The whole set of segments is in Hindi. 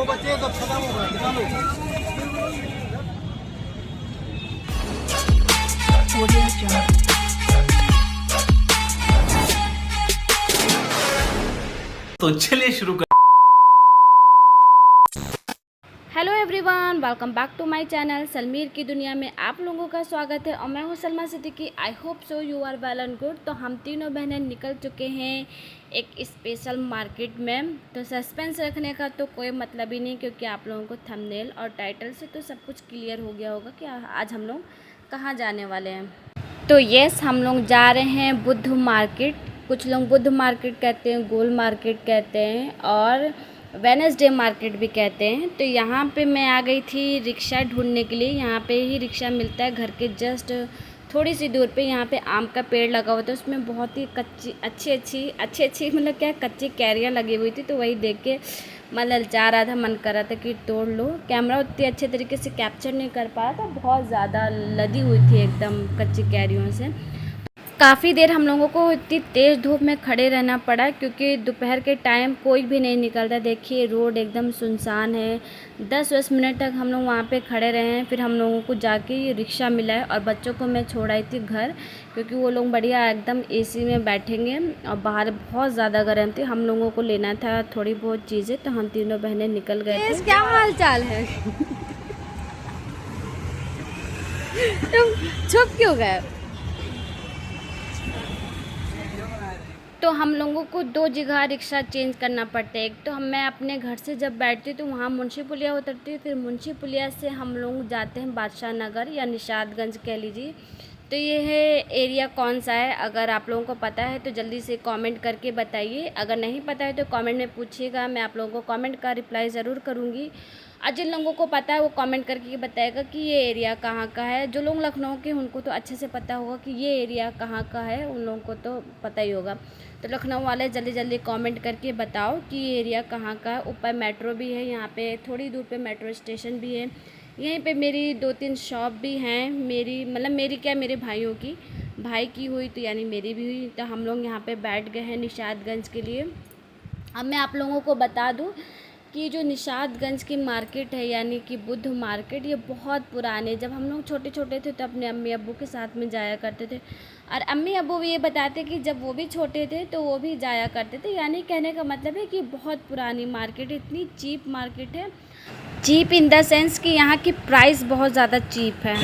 बच्चे तो खत्म हो गए, निकालो। Audio Jungle. तो चलिए शुरू कर। Hello everyone, welcome back to my channel Salmeer की दुनिया में आप लोगों का स्वागत है और मैं हूं Salma Siddiqui. I hope so you are well and good. तो हम तीनों बहनें निकल चुके हैं एक स्पेशल मार्केट में। तो सस्पेंस रखने का तो कोई मतलब ही नहीं, क्योंकि आप लोगों को थंबनेल और टाइटल से तो सब कुछ क्लियर हो गया होगा कि आज हम लोग कहाँ जाने वाले हैं। तो यस, हम लोग जा रहे हैं बुद्ध मार्केट। कुछ लोग बुद्ध मार्केट कहते हैं, गोल मार्केट कहते हैं और वेडनेसडे मार्केट भी कहते हैं। तो यहाँ पे मैं आ गई थी रिक्शा ढूंढने के लिए। यहाँ पे ही रिक्शा मिलता है घर के जस्ट थोड़ी सी दूर पे। यहाँ पे आम का पेड़ लगा हुआ था, उसमें बहुत ही अच्छी मतलब क्या कच्ची कैरियाँ लगी हुई थी। तो वही देख के मन ललचा रहा था, मन कर रहा था कि तोड़ लो। कैमरा उतनी अच्छे तरीके से कैप्चर नहीं कर पाया था, बहुत ज़्यादा लदी हुई थी एकदम कच्ची कैरियों से। काफ़ी देर हम लोगों को इतनी तेज़ धूप में खड़े रहना पड़ा, क्योंकि दोपहर के टाइम कोई भी नहीं निकलता। देखिए रोड एकदम सुनसान है। 10-20 मिनट तक हम लोग वहाँ पे खड़े रहे हैं। फिर हम लोगों को जाके रिक्शा मिला है और बच्चों को मैं छोड़ आई थी घर, क्योंकि वो लोग बढ़िया एकदम एसी में बैठेंगे और बाहर बहुत ज़्यादा गर्म थी। हम लोगों को लेना था थोड़ी बहुत चीज़ें, तो हम तीनों बहनें निकल गए थे। क्या हाल चाल है? तुम छुप क्यों गए? तो हम लोगों को 2 जगह रिक्शा चेंज करना पड़ता है। एक तो मैं अपने घर से जब बैठती हूँ तो वहाँ मुंशी पुलिया उतरती हूँ, फिर मुंशी पुलिया से हम लोग जाते हैं बादशाह नगर या निशादगंज कह लीजिए। तो ये है एरिया कौन सा है, अगर आप लोगों को पता है तो जल्दी से कमेंट करके बताइए। अगर नहीं पता है तो कमेंट में पूछिएगा, मैं आप लोगों को कमेंट का रिप्लाई ज़रूर करूँगी। और जिन लोगों को पता है वो कमेंट करके बताएगा कि ये एरिया कहाँ का है। जो लोग लखनऊ के उनको तो अच्छे से पता होगा कि ये एरिया कहाँ का है, उन लोगों को तो पता ही होगा। तो लखनऊ वाले जल्दी जल्दी कमेंट करके बताओ कि ये एरिया कहाँ का है। ऊपर मेट्रो भी है, यहाँ पे थोड़ी दूर पे मेट्रो स्टेशन भी है। यहीं पे मेरी 2-3 शॉप भी हैं, मेरी क्या मेरे भाइयों की, भाई की हुई तो यानी मेरी भी हुई। तो हम लोग यहाँ पे बैठ गए हैं निशादगंज के लिए। अब मैं आप लोगों को बता दूँ कि जो निशादगंज की मार्केट है यानी कि बुद्ध मार्केट, ये बहुत पुराने, जब हम लोग छोटे छोटे थे तो अपने अम्मी अब्बू के साथ में जाया करते थे। और अम्मी अब्बू भी ये बताते कि जब वो भी छोटे थे तो वो भी जाया करते थे। यानी कहने का मतलब है कि बहुत पुरानी मार्केट है, इतनी चीप मार्केट है। चीप इन द सेंस कि यहाँ की प्राइस बहुत ज़्यादा चीप है।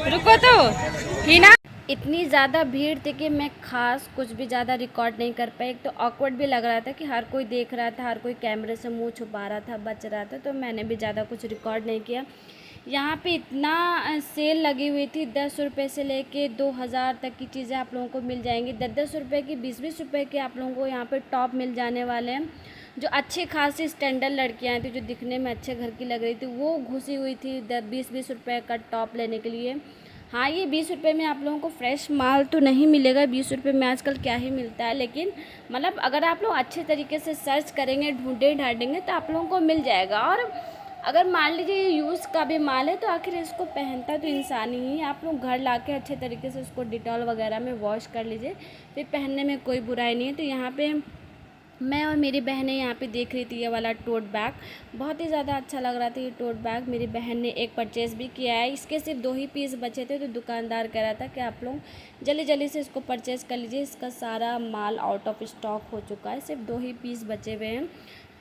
रुको तो हिना। इतनी ज़्यादा भीड़ थी कि मैं ख़ास कुछ भी ज़्यादा रिकॉर्ड नहीं कर पाई। एक तो ऑकवर्ड भी लग रहा था कि हर कोई देख रहा था, हर कोई कैमरे से मुंह छुपा रहा था, बच रहा था, तो मैंने भी ज़्यादा कुछ रिकॉर्ड नहीं किया। यहाँ पे इतना सेल लगी हुई थी, 10 रुपये से लेके 2000 तक की चीज़ें आप लोगों को मिल जाएंगी। 10-10 रुपये की, 20-20 रुपये के आप लोगों को यहाँ पे टॉप मिल जाने वाले हैं। जो अच्छी खासी स्टैंडर्ड लड़कियाँ थी, जो दिखने में अच्छे घर की लग रही थी, वो घुसी हुई थी 20-20 रुपये का टॉप लेने के लिए। हाँ, ये 20 रुपये में आप लोगों को फ्रेश माल तो नहीं मिलेगा। 20 रुपये में आजकल क्या ही मिलता है, लेकिन मतलब अगर आप लोग अच्छे तरीके से सर्च करेंगे, ढूंढे ढांढेंगे तो आप लोगों को मिल जाएगा। और अगर मान लीजिए यूज़ का भी माल है तो आखिर इसको पहनता तो इंसान ही है। आप लोग घर ला के अच्छे तरीके से उसको डिटॉल वगैरह में वॉश कर लीजिए, फिर पहनने में कोई बुराई नहीं है। तो यहाँ पे मैं और मेरी बहनें यहाँ पे देख रही थी ये वाला टोट बैग, बहुत ही ज़्यादा अच्छा लग रहा था ये टोट बैग। मेरी बहन ने एक परचेज़ भी किया है। इसके सिर्फ 2 ही पीस बचे थे, तो दुकानदार कह रहा था कि आप लोग जल्दी जल्दी से इसको परचेज़ कर लीजिए, इसका सारा माल आउट ऑफ स्टॉक हो चुका है, सिर्फ 2 ही पीस बचे हुए हैं।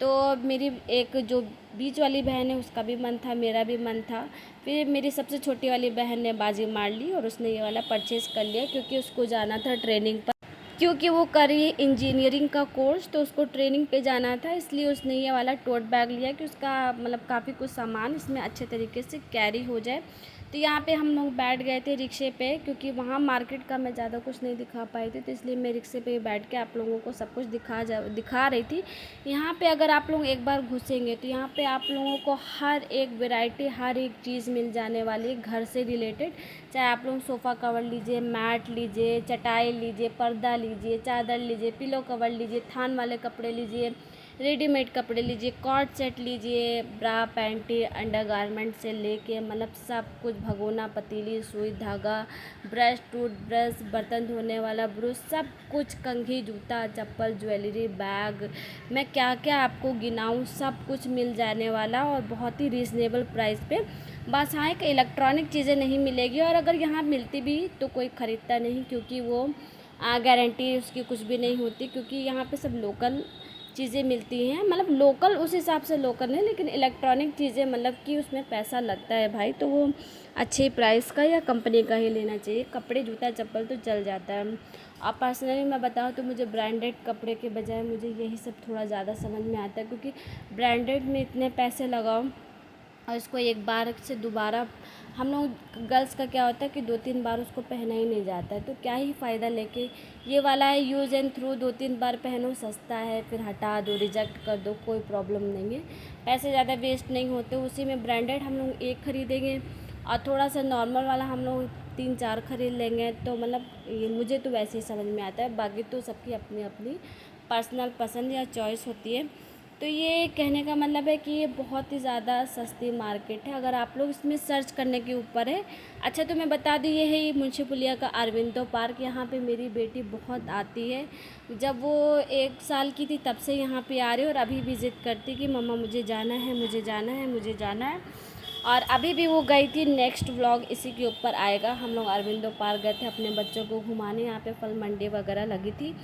तो मेरी एक जो बीच वाली बहन है उसका भी मन था, मेरा भी मन था। फिर मेरी सबसे छोटी वाली बहन ने बाजी मार ली और उसने ये वाला परचेज़ कर लिया, क्योंकि उसको जाना था ट्रेनिंग पर, क्योंकि वो कर रही है इंजीनियरिंग का कोर्स, तो उसको ट्रेनिंग पे जाना था। इसलिए उसने ये वाला टोट बैग लिया कि उसका मतलब काफ़ी कुछ सामान इसमें अच्छे तरीके से कैरी हो जाए। तो यहाँ पे हम लोग बैठ गए थे रिक्शे पे, क्योंकि वहाँ मार्केट का मैं ज़्यादा कुछ नहीं दिखा पाई थी, तो इसलिए मैं रिक्शे पे बैठ के आप लोगों को सब कुछ दिखा रही थी। यहाँ पे अगर आप लोग एक बार घुसेंगे तो यहाँ पे आप लोगों को हर एक वैरायटी, हर एक चीज़ मिल जाने वाली है घर से रिलेटेड। चाहे आप लोग सोफ़ा कवर लीजिए, मैट लीजिए, चटाई लीजिए, पर्दा लीजिए, चादर लीजिए, पिलो कवर लीजिए, थान वाले कपड़े लीजिए, रेडीमेड कपड़े लीजिए, कॉर्ड सेट लीजिए, ब्रा पैंटी अंडरगारमेंट से लेके मतलब सब कुछ, भगोना, पतीली, सुई, धागा, ब्रश, टूथब्रश, बर्तन धोने वाला ब्रश, सब कुछ, कंघी, जूता, चप्पल, ज्वेलरी, बैग, मैं क्या क्या आपको गिनाऊँ, सब कुछ मिल जाने वाला और बहुत ही रीज़नेबल प्राइस पे। बस हाँ, एक इलेक्ट्रॉनिक चीज़ें नहीं मिलेगी, और अगर यहाँ मिलती भी तो कोई ख़रीदता नहीं, क्योंकि वो गारंटी उसकी कुछ भी नहीं होती, क्योंकि यहाँ पे सब लोकल चीज़ें मिलती हैं, मतलब लोकल उस हिसाब से लोकल नहीं, लेकिन इलेक्ट्रॉनिक चीज़ें मतलब कि उसमें पैसा लगता है भाई, तो वो अच्छे प्राइस का या कंपनी का ही लेना चाहिए। कपड़े, जूता, चप्पल तो चल जाता है। अब पर्सनली मैं बताऊँ तो मुझे ब्रांडेड कपड़े के बजाय मुझे यही सब थोड़ा ज़्यादा समझ में आता है, क्योंकि ब्रांडेड में इतने पैसे लगाओ और इसको एक बार से दोबारा, हम लोग गर्ल्स का क्या होता है कि 2-3 बार उसको पहना ही नहीं जाता है, तो क्या ही फ़ायदा लेके। ये वाला है यूज़ एंड थ्रू, 2-3 बार पहनो, सस्ता है, फिर हटा दो, रिजेक्ट कर दो, कोई प्रॉब्लम नहीं है, पैसे ज़्यादा वेस्ट नहीं होते। उसी में ब्रांडेड हम लोग एक ख़रीदेंगे और थोड़ा सा नॉर्मल वाला हम लोग 3-4 ख़रीद लेंगे, तो मतलब ये मुझे तो वैसे ही समझ में आता है। बाकी तो सबकी अपनी अपनी पर्सनल पसंद या चॉइस होती है। तो ये कहने का मतलब है कि ये बहुत ही ज़्यादा सस्ती मार्केट है, अगर आप लोग इसमें सर्च करने के ऊपर है। अच्छा, तो मैं बता दूँ, ये है ये मुंशी पुलिया का अरविंदो पार्क। यहाँ पे मेरी बेटी बहुत आती है, जब वो 1 साल की थी तब से यहाँ पे आ रही है, और अभी भी ज़िद करती कि मम्मा मुझे जाना है, मुझे जाना है, मुझे जाना है। और अभी भी वो गई थी, नेक्स्ट व्लॉग इसी के ऊपर आएगा। हम लोग अरविंदो पार्क गए थे अपने बच्चों को घुमाने, यहाँ पे फल मंडी वगैरह लगी थी।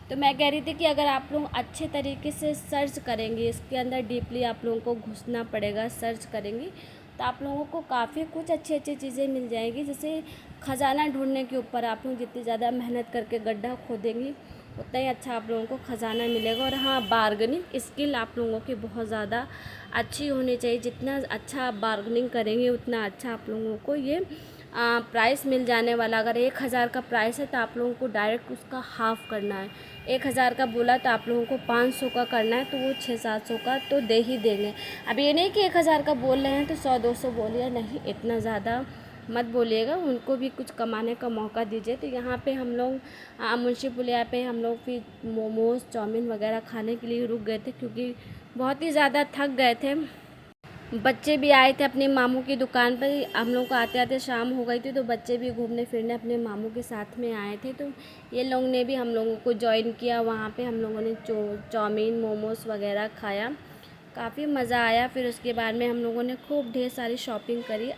तो मैं कह रही थी कि अगर आप लोग अच्छे तरीके से सर्च करेंगे, इसके अंदर डीपली आप लोगों को घुसना पड़ेगा, सर्च करेंगे तो आप लोगों को काफ़ी कुछ अच्छी अच्छी चीज़ें मिल जाएगी। जैसे खजाना ढूंढने के ऊपर आप लोग जितनी ज़्यादा मेहनत करके गड्ढा खोदेंगे उतना ही अच्छा आप लोगों को ख़जाना मिलेगा। और हाँ, बार्गेनिंग स्किल आप लोगों की बहुत ज़्यादा अच्छी होनी चाहिए। जितना अच्छा आप बार्गेनिंग करेंगे उतना अच्छा आप लोगों को ये प्राइस मिल जाने वाला। अगर 1000 का प्राइस है तो आप लोगों को डायरेक्ट उसका हाफ़ करना है। 1000 का बोला तो आप लोगों को 500 का करना है, तो वो 600-700 का तो दे ही देंगे। अब ये नहीं कि 1000 का बोल रहे हैं तो 100-200 बोलिए, नहीं, इतना ज़्यादा मत बोलिएगा, उनको भी कुछ कमाने का मौका दीजिए। तो यहाँ पे हम लोग मुंशी पुलिया पे हम लोग फिर मोमोज़, चाउमीन वगैरह खाने के लिए रुक गए थे, क्योंकि बहुत ही ज़्यादा थक गए थे। बच्चे भी आए थे अपने मामू की दुकान पर, हम लोग को आते आते शाम हो गई थी, तो बच्चे भी घूमने फिरने अपने मामू के साथ में आए थे, तो ये लोग ने भी हम लोगों को ज्वाइन किया। वहाँ पे हम लोगों ने चाउमीन, मोमोज़ वगैरह खाया, काफ़ी मज़ा आया। फिर उसके बाद में हम लोगों ने खूब ढेर सारी शॉपिंग करी।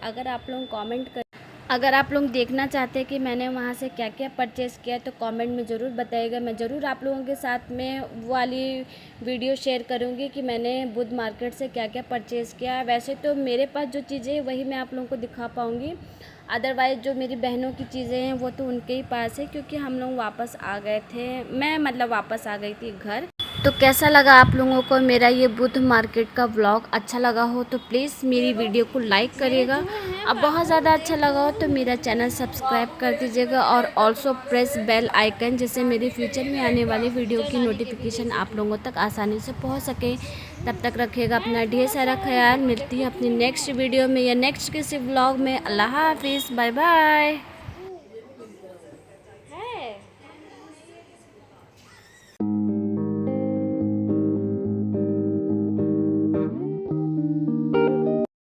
अगर आप लोग देखना चाहते हैं कि मैंने वहाँ से क्या क्या परचेज़ किया तो कमेंट में ज़रूर बताइएगा। मैं ज़रूर आप लोगों के साथ में वो वाली वीडियो शेयर करूँगी कि मैंने बुध मार्केट से क्या क्या परचेज़ किया। वैसे तो मेरे पास जो चीज़ें हैं वही मैं आप लोगों को दिखा पाऊँगी, अदरवाइज़ जो मेरी बहनों की चीज़ें हैं वो तो उनके ही पास है, क्योंकि हम लोग वापस आ गए थे, मैं मतलब वापस आ गई थी घर। तो कैसा लगा आप लोगों को मेरा ये बुध मार्केट का व्लॉग? अच्छा लगा हो तो प्लीज़ मेरी वीडियो को लाइक करिएगा, अब बहुत ज़्यादा अच्छा लगा हो तो मेरा चैनल सब्सक्राइब कर दीजिएगा, और ऑल्सो प्रेस बेल आइकन, जिससे मेरे फ्यूचर में आने वाली वीडियो की नोटिफिकेशन आप लोगों तक आसानी से पहुंच सके। तब तक रखिएगा अपना ढेर सारा ख्याल। मिलती है अपनी नेक्स्ट वीडियो में या नेक्स्ट किसी व्लॉग में। अल्लाह हाफिज़, बाय बाय।